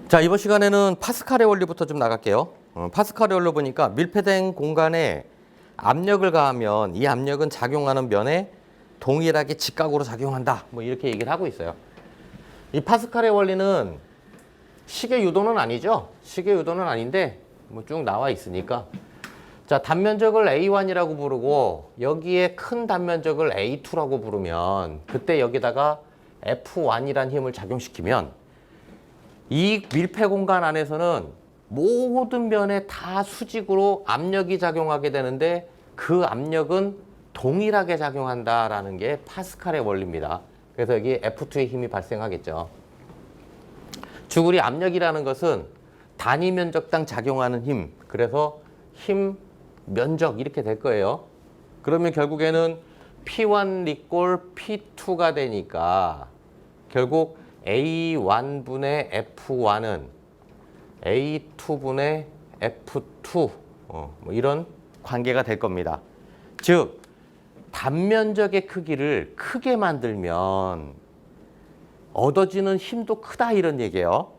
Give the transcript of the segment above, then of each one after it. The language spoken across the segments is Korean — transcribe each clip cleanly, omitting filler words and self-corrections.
자, 이번 시간에는 파스칼의 원리부터 좀 나갈게요. 파스칼의 원리 보니까 밀폐된 공간에 압력을 가하면 이 압력은 작용하는 면에 동일하게 직각으로 작용한다. 뭐 이렇게 얘기를 하고 있어요. 이 파스칼의 원리는 시계 유도는 아니죠. 시계 유도는 아닌데 뭐 쭉 나와 있으니까. 자, 단면적을 A1이라고 부르고 여기에 큰 단면적을 A2라고 부르면 그때 여기다가 F1이란 힘을 작용시키면 이 밀폐 공간 안에서는 모든 면에 다 수직으로 압력이 작용하게 되는데 그 압력은 동일하게 작용한다라는 게 파스칼의 원리입니다. 그래서 여기 F2의 힘이 발생하겠죠. 즉 우리 압력이라는 것은 단위 면적당 작용하는 힘, 그래서 힘, 면적 이렇게 될 거예요. 그러면 결국에는 P1 이꼴 P2가 되니까 결국 A1분의 F1은 A2분의 F2 뭐 이런 관계가 될 겁니다. 즉 단면적의 크기를 크게 만들면 얻어지는 힘도 크다 이런 얘기예요.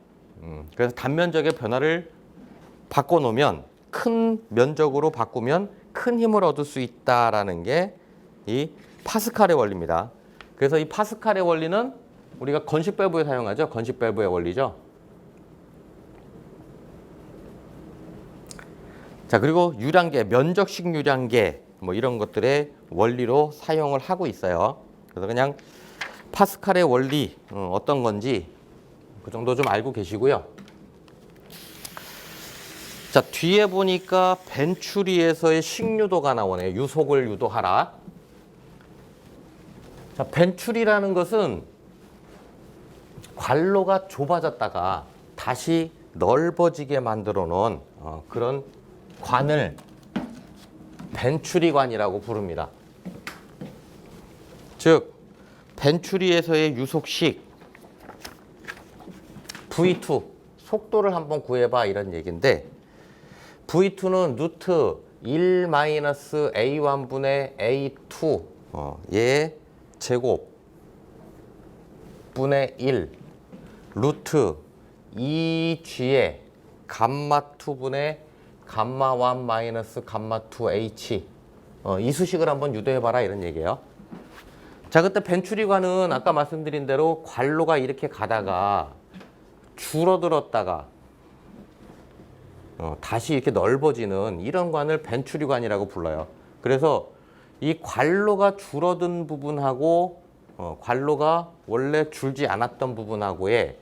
그래서 단면적의 변화를 바꿔놓으면 큰 면적으로 바꾸면 큰 힘을 얻을 수 있다라는 게 이 파스칼의 원리입니다. 그래서 이 파스칼의 원리는 우리가 건식 밸브에 사용하죠. 건식 밸브의 원리죠. 자, 그리고 유량계, 면적식 유량계 뭐 이런 것들의 원리로 사용을 하고 있어요. 그래서 그냥 파스칼의 원리 어떤 건지 그 정도 좀 알고 계시고요. 자, 뒤에 보니까 벤추리에서의 식유도가 나오네요. 유속을 유도하라. 자, 벤추리라는 것은 관로가 좁아졌다가 다시 넓어지게 만들어 놓은 그런 관을 벤추리관이라고 부릅니다. 즉 벤추리에서의 유속식 V2 속도를 한번 구해봐 이런 얘기인데 V2는 루트 1 마이너스 A1분의 A2 얘의 제곱 분의 1 루트 2G의 감마2분의 감마1 마이너스 감마2H 이 수식을 한번 유도해봐라 이런 얘기예요. 자, 그때 벤추리관은 아까 말씀드린 대로 관로가 이렇게 가다가 줄어들었다가 다시 이렇게 넓어지는 이런 관을 벤추리관이라고 불러요. 그래서 이 관로가 줄어든 부분하고 관로가 원래 줄지 않았던 부분하고의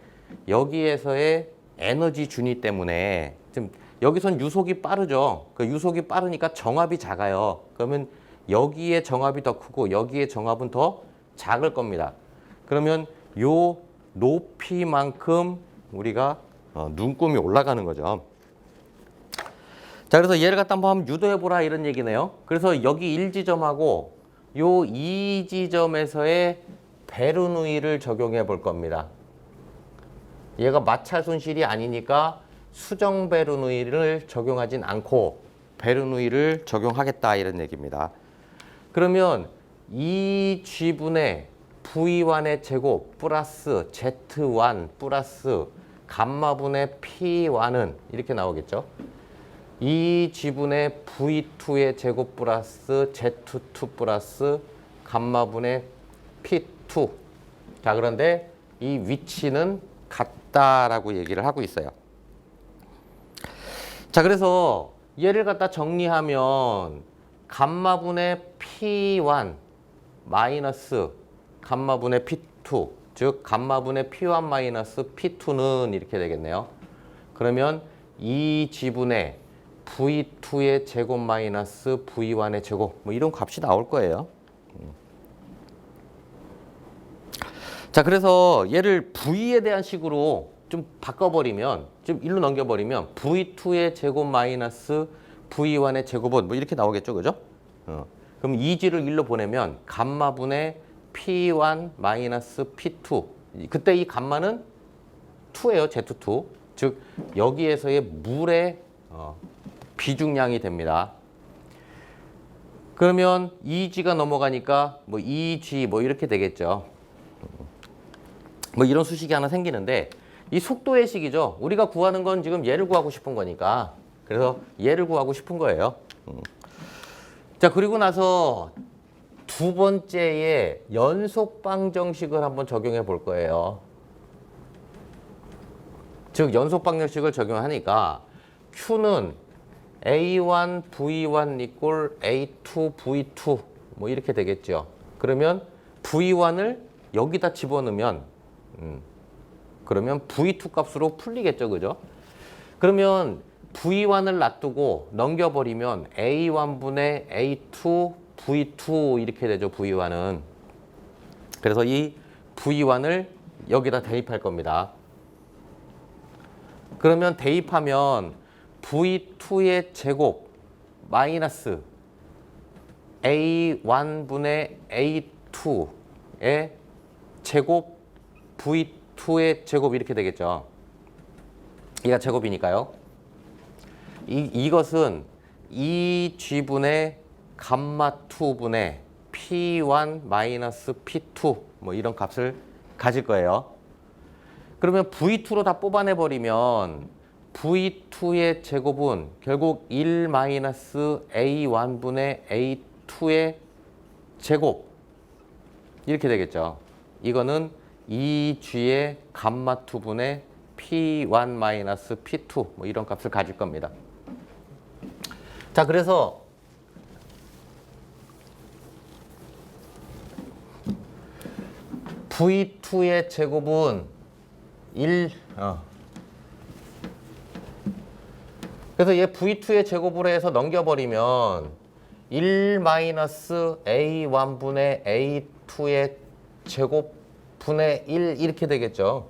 여기에서의 에너지 준위 때문에 지금 여기선 유속이 빠르죠. 그 유속이 빠르니까 정압이 작아요. 그러면 여기에 정압이 더 크고 여기에 정압은 더 작을 겁니다. 그러면 요 높이만큼 우리가 눈금이 올라가는 거죠. 자, 그래서 얘를 갖다 한번 유도해보라 이런 얘기네요. 그래서 여기 1지점하고 요 2지점에서의 베르누이를 적용해 볼 겁니다. 얘가 마찰 손실이 아니니까 수정 베르누이를 적용하진 않고 베르누이를 적용하겠다 이런 얘기입니다. 그러면 2G분의 V1의 제곱 플러스 Z1 플러스 감마분의 P1은 이렇게 나오겠죠. 2G분의 V2의 제곱 플러스 Z2 플러스 감마분의 P2. 자, 그런데 이 위치는 같다라고 얘기를 하고 있어요. 자, 그래서 얘를 갖다 정리하면 감마분의 P1 마이너스 감마분의 P2 즉 감마분의 P1 마이너스 P2는 이렇게 되겠네요. 그러면 2G분의 V2의 제곱 마이너스 V1의 제곱 뭐 이런 값이 나올 거예요. 자, 그래서 얘를 V에 대한 식으로 좀 바꿔버리면 좀 일로 넘겨버리면 V2의 제곱 마이너스 V1의 제곱은 뭐 이렇게 나오겠죠, 그죠? 그럼 2G를 일로 보내면 감마분의 P1 마이너스 P2 그때 이 감마는 2예요, Z2 즉 여기에서의 물의 비중량이 됩니다. 그러면 2G가 넘어가니까 뭐 2G 뭐 이렇게 되겠죠. 뭐 이런 수식이 하나 생기는데 이 속도의 식이죠. 우리가 구하는 건 지금 얘를 구하고 싶은 거니까. 그래서 얘를 구하고 싶은 거예요. 자, 그리고 나서 두 번째의 연속 방정식을 한번 적용해 볼 거예요. 즉 연속 방정식을 적용하니까 Q는 A1 V1 이꼴 A2 V2 뭐 이렇게 되겠죠. 그러면 V1을 여기다 집어넣으면 그러면 V2 값으로 풀리겠죠. 그죠? 그러면 V1을 놔두고 넘겨버리면 A1분의 A2 V2 이렇게 되죠. V1은. 그래서 이 V1을 여기다 대입할 겁니다. 그러면 대입하면 V2의 제곱 마이너스 A1분의 A2의 제곱 V2의 제곱 이렇게 되겠죠. 이가 제곱이니까요. 이것은 2G분의 감마2분의 P1 마이너스 P2 뭐 이런 값을 가질 거예요. 그러면 V2로 다 뽑아내버리면 V2의 제곱은 결국 1 마이너스 A1분의 A2의 제곱 이렇게 되겠죠. 이거는 2G의 감마2분의 P1 마이너스 P2 뭐 이런 값을 가질 겁니다. 자, 그래서 V2의 제곱은 1 그래서 얘 V2의 제곱으로 해서 넘겨버리면 1 마이너스 A1분의 A2의 제곱 분의 1 이렇게 되겠죠.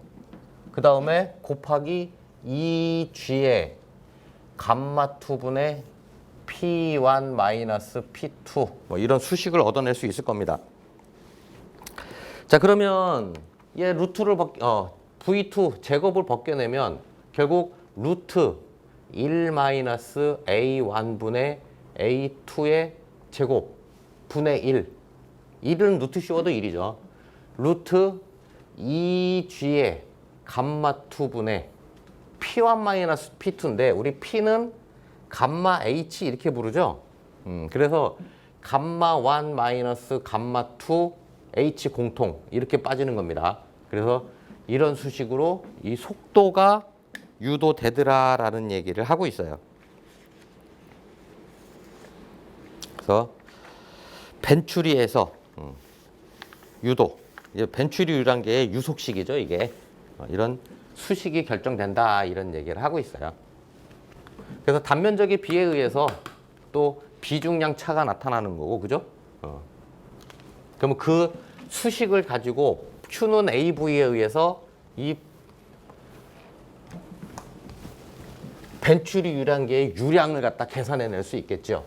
그 다음에 곱하기 2G의 감마2분의 P1 마이너스 P2 뭐 이런 수식을 얻어낼 수 있을 겁니다. 자, 그러면 얘 루트를 V2 제곱을 벗겨내면 결국 루트 1 마이너스 A1분의 A2의 제곱 분의 1 1은 루트 씌워도 1이죠. 루트 2G의 감마2분의 P1 마이너스 P2인데 우리 P는 감마 H 이렇게 부르죠. 그래서 감마1 마이너스 감마2 H 공통 이렇게 빠지는 겁니다. 그래서 이런 수식으로 이 속도가 유도되더라라는 얘기를 하고 있어요. 그래서 벤추리에서 유도, 벤추리유란 게 유속식이죠. 이게 이런 수식이 결정된다 이런 얘기를 하고 있어요. 그래서 단면적의 비에 의해서 또 비중량 차가 나타나는 거고, 그죠? 그러면 그 수식을 가지고 Q는 AV에 의해서 이 벤추리 유량계의 유량을 갖다 계산해낼 수 있겠죠.